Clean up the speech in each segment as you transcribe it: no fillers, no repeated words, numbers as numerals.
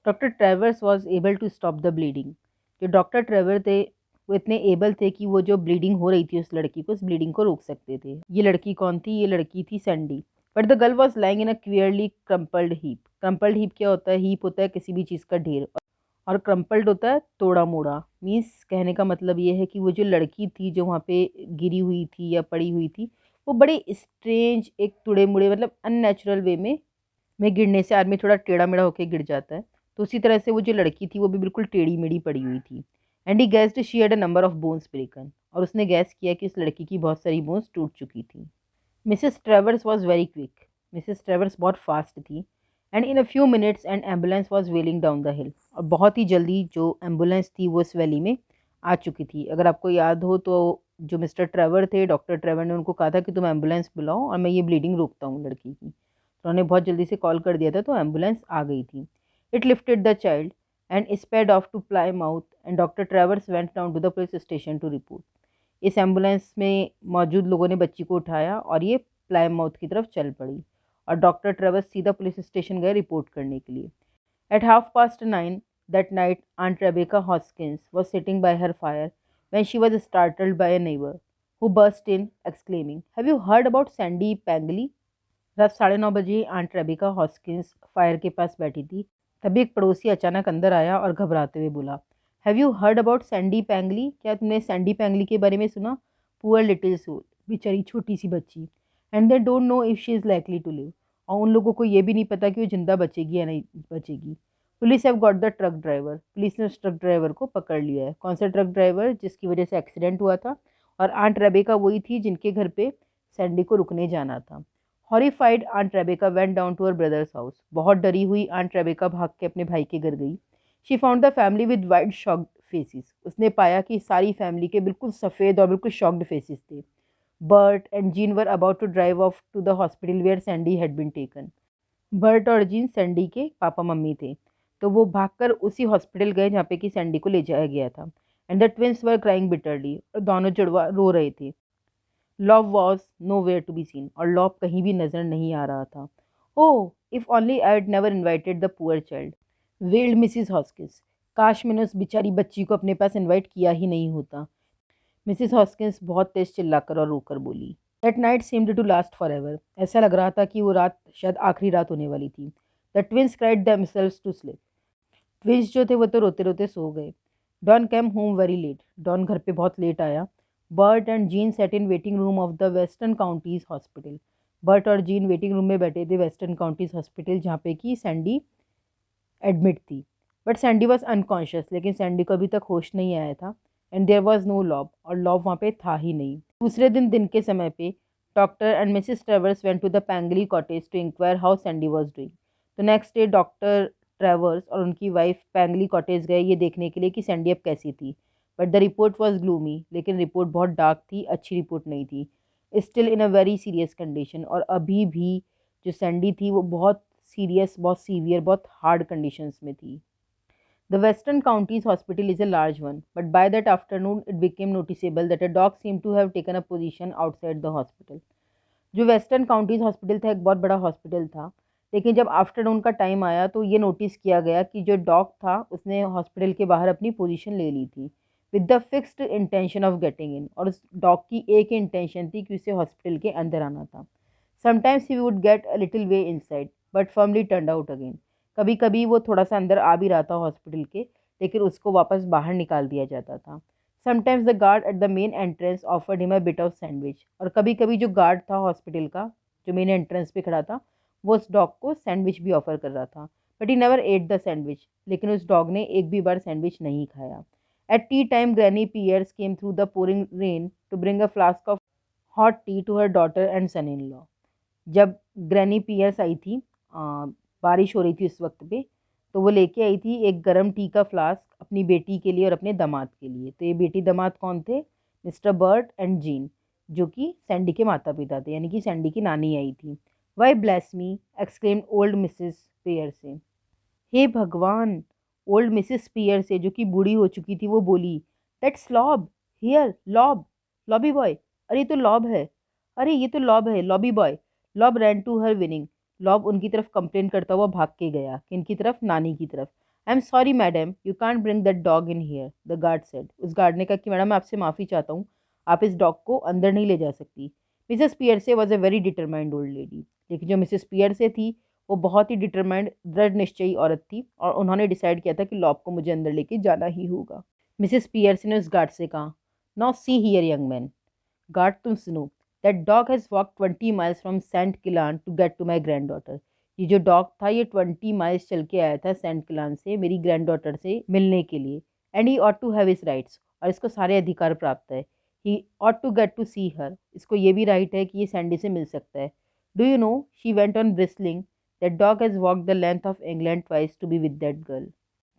Doctor Travers was able to stop the bleeding. जो doctor Trevor थे वो इतने एबल थे कि वो जो ब्लीडिंग हो रही थी उस लड़की को, उस ब्लीडिंग को रोक सकते थे। ये लड़की कौन थी? ये लड़की थी Sandy. But the girl was lying in a clearly crumpled heap. Crumpled heap क्या होता है? हीप होता है किसी भी चीज़ का ढेर, और क्रम्पल्ड होता है तोड़ा मोड़ा। मीन्स कहने का मतलब ये है कि वो जो लड़की थी जो वहाँ पे गिरी हुई थी या पड़ी हुई थी, वो बड़े स्ट्रेंज, एक टुड़े मुड़े, मतलब अननेचुरल वे में गिरने से आदमी थोड़ा टेढ़ा मेढ़ा होकर गिर जाता है। तो उसी तरह से वो जो लड़की थी वो भी बिल्कुल टेढ़ी मेढ़ी पड़ी हुई थी। And he guessed she had a number of bones ब्रेकन। और उसने गैस किया कि इस लड़की की बहुत सारी बोन्स टूट चुकी थी। Mrs Travers was very quick. Mrs Travers बहुत फास्ट थी। And in a few minutes and ambulance was wailing down the hill. और बहुत ही जल्दी जो एम्बुलेंस थी वो इस वैली में आ चुकी थी। अगर आपको याद हो तो जो मिस्टर ट्रेवर थे, डॉक्टर ट्रेवर ने उनको कहा था कि तुम एम्बुलेंस बुलाओ और मैं ये ब्लीडिंग रोकता हूँ लड़की की। तो उन्होंने बहुत जल्दी से कॉल कर दिया था, तो एम्बुलेंस आ गई थी। It lifted the child and sped off to Plymouth and doctor Travers went down to the police station to report. इस एम्बुलेंस में मौजूद लोगों ने बच्ची को उठाया और ये प्लाईमाउथ की तरफ चल पड़ी। और डॉक्टर ट्रेवर्स सीधा पुलिस स्टेशन गए रिपोर्ट करने के लिए। At 9:30 that night, Aunt Rebecca Hoskins was sitting by her fire when she was startled by a neighbor who burst in, exclaiming, "Have you heard about Sandy Pangley?" रात 9:30 aunt Rebecca हॉस्किंस fire के पास बैठी थी। तभी एक पड़ोसी अचानक अंदर आया और घबराते हुए बोला, have you heard about Sandy Pengelly? क्या तुमने सैंडी पैंगली के बारे में सुना? पुअर लिटिल सोल, बेचारी छोटी सी बच्ची। And they don't know if she is likely to live. और उन लोगों को ये भी नहीं पता कि वो जिंदा बचेगी या नहीं बचेगी। Police have got the truck driver. Police ने उस ट्रक ड्राइवर को पकड़ लिया है। कौन सा ट्रक ड्राइवर? जिसकी वजह से एक्सीडेंट हुआ था। और आंट रेबेका वही थी जिनके घर पे सैंडी को रुकने जाना था। Horrified aunt Rebecca went down to her brother's house. बहुत डरी हुई आंट रेबेका भाग के अपने भाई के घर गई। She found the family with wide shocked faces. उसने पाया कि सारी फैमिली के बिल्कुल सफ़ेद और बिल्कुल शॉक्ड फेसेस थे। Bert and Jean were about to drive off to the hospital where Sandy had been taken. Bert और जीन सैंडी के पापा मम्मी थे, तो वो भागकर उसी हॉस्पिटल गए जहाँ पे कि सैंडी को ले जाया गया था। And the twins were crying bitterly. और दोनों जुड़वा रो रहे थे। Lob was nowhere to be seen. और लॉब कहीं भी नजर नहीं आ रहा था। Oh, if only I had never invited the poor child, wailed Mrs Hoskins. काश मैंने उस बेचारी बच्ची को अपने पास इनवाइट किया ही नहीं होता। मिसिस हॉस्किंस बहुत तेज चिल्लाकर और रोकर बोली। That night seemed to last for ever. ऐसा लग रहा था कि वो रात शायद आखिरी रात होने वाली थी। The twins cried themselves to sleep. Twins जो थे वो तो रोते रोते सो गए। Don came home very late. Don घर पे बहुत लेट आया। Bert and Jean sat in waiting room of the Western Counties hospital. Bert और जीन वेटिंग रूम में बैठे थे वेस्टर्न काउंटीज हॉस्पिटल, जहाँ पे कि सैंडी एडमिट थी। But Sandy was unconscious. लेकिन सैंडी को अभी तक होश नहीं आया था। And there was no Lob. और लॉब वहाँ पे था ही नहीं। दूसरे दिन के समय पे doctor and Mrs Travers went to the Pengelly cottage to inquire how Sandy was doing. तो नेक्स्ट डे डॉक्टर ट्रेवर्स और उनकी वाइफ पैंगली कॉटेज गए ये देखने के लिए कि सैंडी अब कैसी थी। But the report was gloomy. लेकिन रिपोर्ट बहुत डार्क थी, अच्छी रिपोर्ट नहीं थी। Still in a very serious condition. और अभी भी जो सैंडी थी वो बहुत सीरियस, बहुत सीवियर, बहुत हार्ड कंडीशंस में थी। The Western Counties Hospital is a large one, but by that afternoon it became noticeable that a dog seemed to have taken a position outside the hospital. जो western Counties hospital था एक बहुत बड़ा hospital था। लेकिन जब afternoon का time आया तो ये नोटिस किया गया कि जो डॉग था उसने हॉस्पिटल के बाहर अपनी पोजीशन ले ली थी with the fixed intention of getting in. और उस डॉग की एक ही इंटेंशन थी कि उसे हॉस्पिटल के अंदर आना था। Sometimes he would get a little way inside but firmly turn out again. कभी कभी वो थोड़ा सा अंदर आ भी रहा था हॉस्पिटल के, लेकिन उसको वापस बाहर निकाल दिया जाता था। Sometimes the guard at the main entrance offered him a bit of sandwich. और कभी कभी जो गार्ड था हॉस्पिटल का, जो मेन एंट्रेंस पे खड़ा था, वो उस डॉग को सैंडविच भी ऑफर कर रहा था। But he never at the sandwich. लेकिन उस डॉग ने एक भी बार सैंडविच नहीं खाया। At tea time Granny Pearce came through the pouring rain to bring a flask of hot tea to her daughter and son in law. जब Granny Pearce आई थी, बारिश हो रही थी उस वक्त पे, तो वो लेके आई थी एक गर्म टी का फ्लास्क अपनी बेटी के लिए और अपने दामाद के लिए। तो ये बेटी दामाद कौन थे? मिस्टर बर्ट एंड जीन, जो कि सैंडी के माता पिता थे, यानी कि सैंडी की नानी आई थी। Why bless me, exclaimed old Mrs Pearce. हे भगवान! ओल्ड मिसेस पियर से, जो कि बूढ़ी हो चुकी थी, वो बोली, that's lobe here, lobe, lobby boy. अरे ये तो लॉब है, अरे ये तो लॉब है, Lobby boy. Lob ran to her whining. Lob उनकी तरफ कंप्लेन करता हुआ भाग के गया। किन की तरफ? नानी की तरफ। I am sorry madam, you can't bring that dog in here, the guard said. उस गार्ड ने कहा कि मैडम मैं आपसे माफ़ी चाहता हूँ, आप इस डॉग को अंदर नहीं ले जा सकती। Mrs Pearce was a very determined old lady. लेकिन जो मिसेस पियर्से थी वो बहुत ही डिटरमाइंड दृढ़ निश्चयी औरत थी और उन्होंने डिसाइड किया था कि लॉब को मुझे अंदर लेके जाना ही होगा। मिसेस पियर्से ने उस गार्ड से कहा, now see here young man, guard तुम सुनो, that dog has walk 20 miles from Saint Kellan to get to my granddaughter. ये जो डॉग था ये 20 माइल्स चल के आया था सेंट किलान से मेरी ग्रैंड डॉटर से मिलने के लिए। And he ought to have his rights, और इसको सारे अधिकार प्राप्त है। He ought to get to see her, इसको ये भी राइट है कि ये सैंडी से मिल सकता है। Do you know, she went on bristling, that dog has walk the length of England twice to be with that girl.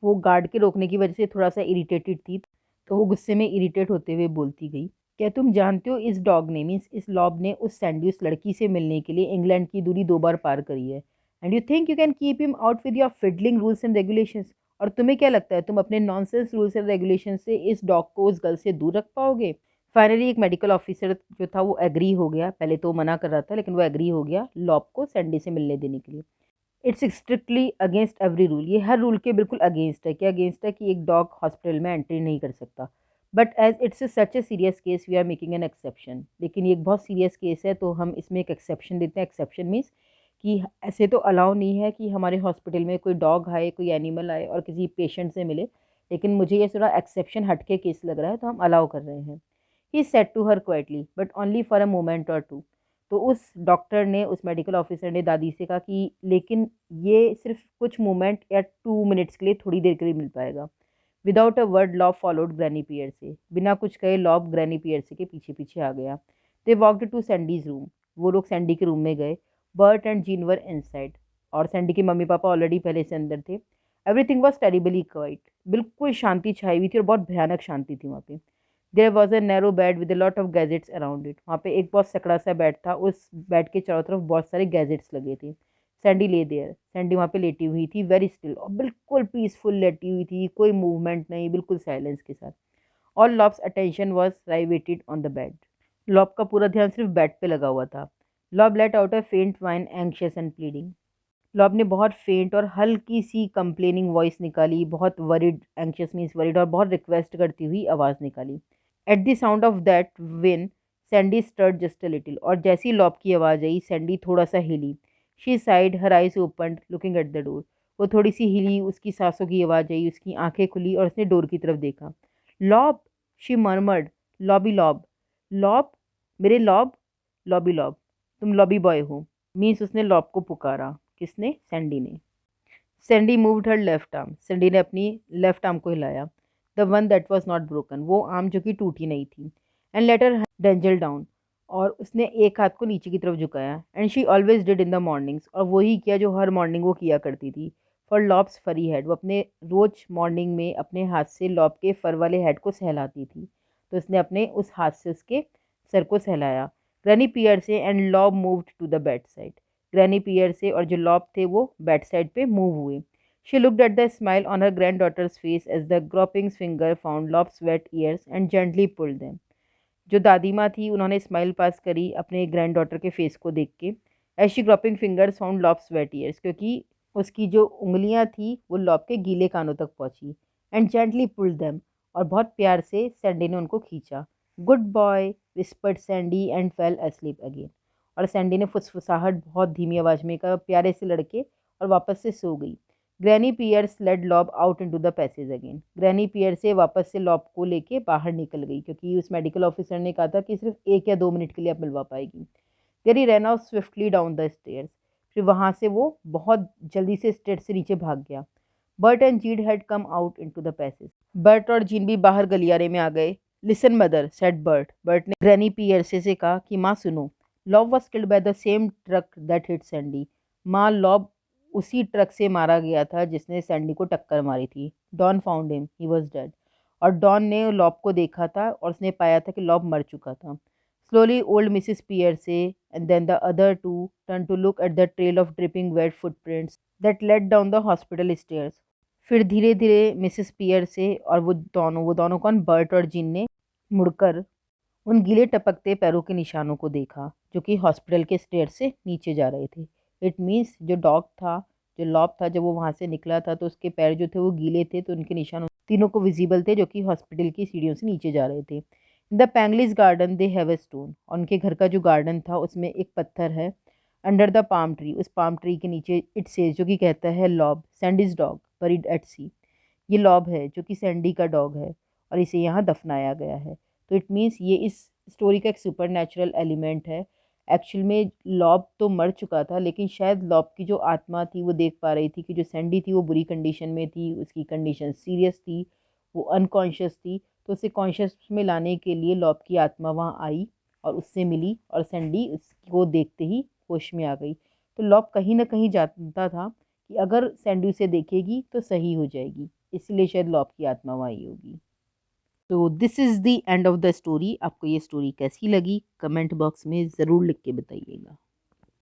वो गार्ड के रोकने की वजह से थोड़ा सा इरिटेटेड थी, तो वो गुस्से में इरिटेट होते हुए बोलती गई, क्या तुम जानते हो इस डॉग ने मीन्स इस लॉब ने उस सैंडी उस लड़की से मिलने के लिए इंग्लैंड की दूरी 2 बार पार करी है। And you think you can keep him out with your fiddling rules and regulations, और तुम्हें क्या लगता है तुम अपने नॉनसेंस रूल्स एंड रेगुलेशन से इस डॉग को उस गर्ल से दूर रख पाओगे? फाइनली एक मेडिकल ऑफिसर जो था वो एग्री हो गया, पहले तो वो मना कर रहा था लेकिन वो एग्री हो गया लॉब को सैंडी से मिलने देने के लिए। It's strictly against every rule, ये हर रूल के बिल्कुल अगेंस्ट है। क्या अगेंस्ट है? कि एक डॉग हॉस्पिटल में एंट्री नहीं कर सकता। But as it's such a serious case we are making an exception, लेकिन ये एक बहुत सीरियस केस है तो हम इसमें एक एक्सेप्शन देते हैं। एक्सेप्शन मीन्स कि ऐसे तो अलाउ नहीं है कि हमारे हॉस्पिटल में कोई डॉग आए, कोई एनिमल आए और किसी पेशेंट से मिले, लेकिन मुझे ये थोड़ा एक्सेप्शन हटके केस लग रहा है तो हम अलाउ कर रहे हैं। He said to her quietly but only for a moment or two. तो उस डॉक्टर ने, उस मेडिकल ऑफिसर ने दादी से कहा कि लेकिन ये सिर्फ कुछ मोमेंट या 2 मिनट्स के लिए, थोड़ी देर के लिए मिल पाएगा। Without a word Lob followed Granny Pearce, बिना कुछ कहे लॉब ग्रैनी पियर से के पीछे पीछे आ गया। They walked to Sandy's room, वो लोग सैंडी के रूम में गए। Bert and Jean were inside, और सैंडी के मम्मी पापा ऑलरेडी पहले से अंदर थे। एवरीथिंग वॉज टेरिबली क्वाइट, बिल्कुल शांति छाई हुई थी और बहुत भयानक शांति थी वहाँ पे। There was a narrow bed with a lot of gadgets around it, वहाँ पे एक बहुत सकड़ा सा बेड था, उस बेड के चारों तरफ बहुत सारे गैजेट्स लगे थे। सैंडी ले देयर, सैंडी वहाँ पे लेटी हुई थी, वेरी स्टिल, और बिल्कुल पीसफुल लेटी हुई थी, कोई मूवमेंट नहीं, बिल्कुल साइलेंस के साथ। All Lob's attention was riveted on the bed, Lob का पूरा ध्यान सिर्फ बेड पे लगा हुआ था। लॉब लेट आउट अ फेंट wine anxious and pleading, lobe ने बहुत फेंट और हल्की सी कंप्लेनिंग वॉइस निकाली, बहुत वरिड, एंग्शियस मीन्स वरिड, और बहुत रिक्वेस्ट करती हुई आवाज़ निकाली। At the sound of that whine Sandy stirred just a little, और जैसी लॉब की आवाज़ आई सैंडी थोड़ा सा हिली। She side, her eyes opened looking at the door, वो थोड़ी सी हिली, उसकी सांसों की आवाज़ आई, उसकी आंखें खुली और उसने डोर की तरफ देखा। Lob, she murmured, Lobby Lob, Lob, मेरे लॉब, लॉबी लॉब, तुम लॉबी बॉय हो। मीन्स उसने लॉब को पुकारा। किसने? सैंडी ने। Sandy moved her left arm, Sandy ने अपनी लेफ्ट आर्म को हिलाया। The one that was not broken, वो आर्म जो कि टूटी नहीं थी। And let her dangle down, और उसने एक हाथ को नीचे की तरफ झुकाया। And she always did in the mornings, और वही किया जो हर मॉर्निंग वो किया करती थी। फॉर लॉब्स फरी हेड, वो अपने रोज मॉर्निंग में अपने हाथ से लॉब के फर वाले हेड को सहलाती थी, तो उसने अपने उस हाथ से उसके सर को सहलाया। Granny Pearce and Lob moved to the bedside, Granny Pearce और जो लॉब थे वो बेड साइड पे मूव हुए। She looked at the smile on her granddaughter's face as the gropings finger found Lob's wet ears and gently pulled them. जो दादी माँ थी उन्होंने स्माइल पास करी अपने ग्रैंड डॉटर के फेस को देख के। As she groping fingers found Lob's wet ears, क्योंकि उसकी जो उंगलियाँ थी वो लॉब के गीले कानों तक पहुँची। एंड जेंटली पुल्ड देम, और बहुत प्यार से सैंडी ने उनको खींचा। Good boy whispered Sandy and fail asleep again, और सैंडी ने फुसफुसाहट बहुत धीमी आवाज़ में कहा, प्यारे से लड़के, और वापस से सो गई। Granny Pearce led Lob out into the passage again, Granny Pearce वापस से लॉब को लेके बाहर निकल गई, क्योंकि उस मेडिकल ऑफिसर ने कहा था कि सिर्फ 1 या 2 मिनट के लिए आप मिलवा पाएगी। Gerry ran out swiftly down the stairs, फिर वहाँ से वो बहुत जल्दी से स्टेयर से नीचे भाग गया। Bert and Jean had come out into the passage, Bert और जीन भी बाहर गलियारे में आ गए। Listen mother said Bert, Bert ने ग्रैनी पियर्से से कहा कि माँ सुनो, Lob was killed by the same truck that hit Sandy, माँ लॉब उसी ट्रक से मारा गया था जिसने सैंडी को टक्कर मारी थी। Don found him, he was dead, और डॉन ने लॉब को देखा था और उसने पाया था कि लॉब मर चुका था। Slowly old Mrs Pearce and then the other two turn to look at the trail of dripping wet footprints that led down the hospital stairs. फिर धीरे धीरे मिसिस पियर्से और वो दोनों कौन, बर्ट और जीन ने मुड़कर उन गीले टपकते पैरों के निशानों को देखा जो कि हॉस्पिटल के स्टेयर से नीचे जा रहे थे। इट मीन्स जो डॉग था जो लॉब था जब वो वहाँ से निकला था तो उसके पैर जो थे वो गीले थे, तो उनके निशान तीनों को विजिबल थे जो कि हॉस्पिटल की सीढ़ियों से नीचे जा रहे थे। In the Pengellys' garden they have a stone, और उनके घर का जो गार्डन था उसमें एक पत्थर है। अंडर द पाम ट्री, उस पाम ट्री के नीचे इट सेज, जो कि कहता है लॉब सैंडीज डॉग बरीड एट सी। ये लॉब है जो कि सैंडी का डॉग है और इसे यहाँ दफनाया गया है। तो इट मीन्स ये इस स्टोरी का एक सुपर नेचुरल एलिमेंट है। एक्चुअल में लॉब तो मर चुका था, लेकिन शायद लॉब की जो आत्मा थी वो देख पा रही थी कि जो सैंडी थी वो बुरी कंडीशन में थी, उसकी कंडीशन सीरियस थी, वो अनकॉन्शियस थी। तो उसे कॉन्शियस में लाने के लिए लॉब की आत्मा वहाँ आई और उससे मिली, और सैंडी उसको देखते ही होश में आ गई। तो लॉब कहीं ना कहीं जानता था कि अगर सैंडी उसे देखेगी तो सही हो जाएगी, इसलिए शायद लॉब की आत्मा वहाँ आई होगी। तो this is the end of the story. आपको ये स्टोरी कैसी लगी कमेंट बॉक्स में ज़रूर लिख के बताइएगा।